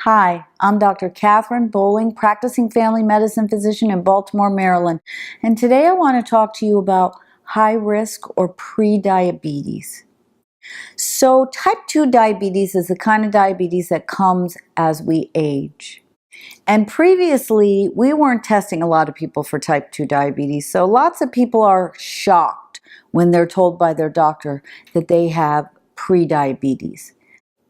Hi, I'm Dr. Catherine Bowling, practicing family medicine physician in Baltimore, Maryland. And today I want to talk to you about high risk or pre-diabetes. So type 2 diabetes is the kind of diabetes that comes as we age. And previously, we weren't testing a lot of people for type 2 diabetes. So lots of people are shocked when they're told by their doctor that they have pre-diabetes.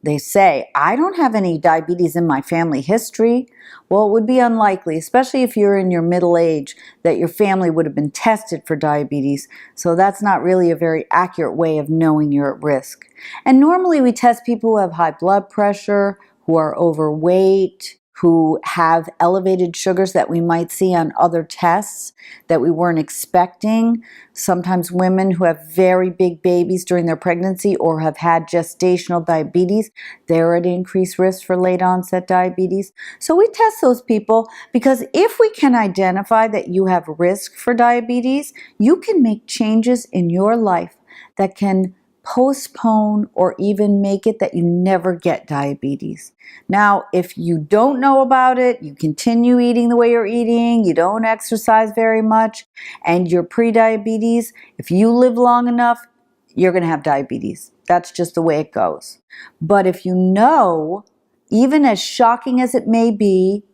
They say, I don't have any diabetes in my family history. Well, it would be unlikely, especially if you're in your middle age, that your family would have been tested for diabetes. So that's not really a very accurate way of knowing you're at risk. And normally we test people who have high blood pressure, who are overweight, who have elevated sugars that we might see on other tests that we weren't expecting. Sometimes women who have very big babies during their pregnancy or have had gestational diabetes, they're at increased risk for late onset diabetes. So we test those people because if we can identify that you have risk for diabetes, you can make changes in your life that can postpone or even make it that you never get diabetes. Now, if you don't know about it, you continue eating the way you're eating, you don't exercise very much, and you're pre-diabetes, if you live long enough, you're going to have diabetes. That's just the way it goes. But if you know, even as shocking as it may be,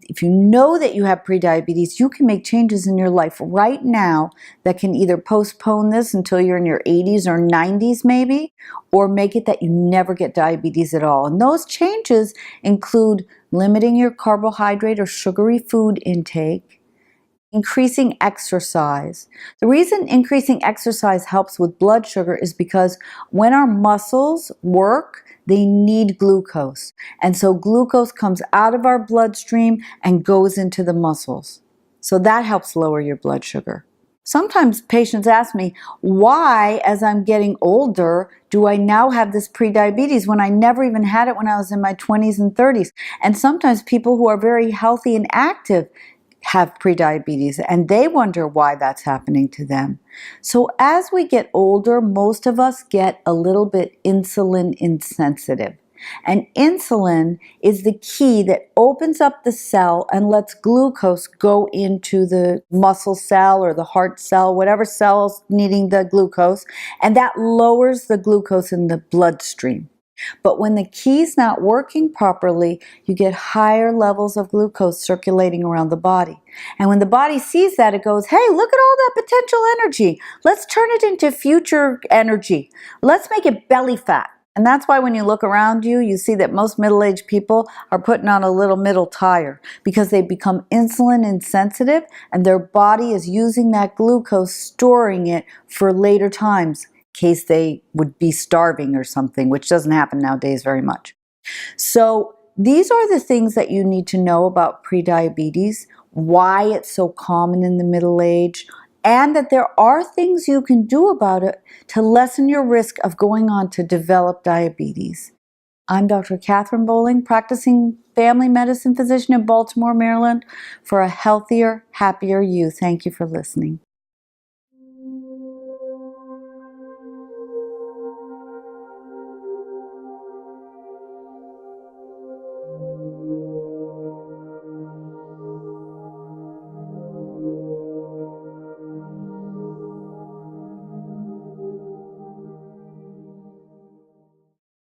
if you know that you have prediabetes, you can make changes in your life right now that can either postpone this until you're in your 80s or 90s maybe, or make it that you never get diabetes at all. And those changes include limiting your carbohydrate or sugary food intake, increasing exercise. The reason increasing exercise helps with blood sugar is because when our muscles work, they need glucose. And so glucose comes out of our bloodstream and goes into the muscles. So that helps lower your blood sugar. Sometimes patients ask me, why, as I'm getting older, do I now have this prediabetes when I never even had it when I was in my 20s and 30s? And sometimes people who are very healthy and active have prediabetes and they wonder why that's happening to them. So as we get older, most of us get a little bit insulin insensitive. And insulin is the key that opens up the cell and lets glucose go into the muscle cell or the heart cell, whatever cell's needing the glucose, and that lowers the glucose in the bloodstream. But when the key's not working properly, you get higher levels of glucose circulating around the body. And when the body sees that, it goes, hey, look at all that potential energy. Let's turn it into future energy. Let's make it belly fat. And that's why when you look around you, you see that most middle-aged people are putting on a little middle tire because they become insulin insensitive and their body is using that glucose, storing it for later times, case they would be starving or something, which doesn't happen nowadays very much. So these are the things that you need to know about prediabetes, why it's so common in the middle age, and that there are things you can do about it to lessen your risk of going on to develop diabetes. I'm Dr. Catherine Bowling, practicing family medicine physician in Baltimore, Maryland, for a healthier, happier you. Thank you for listening.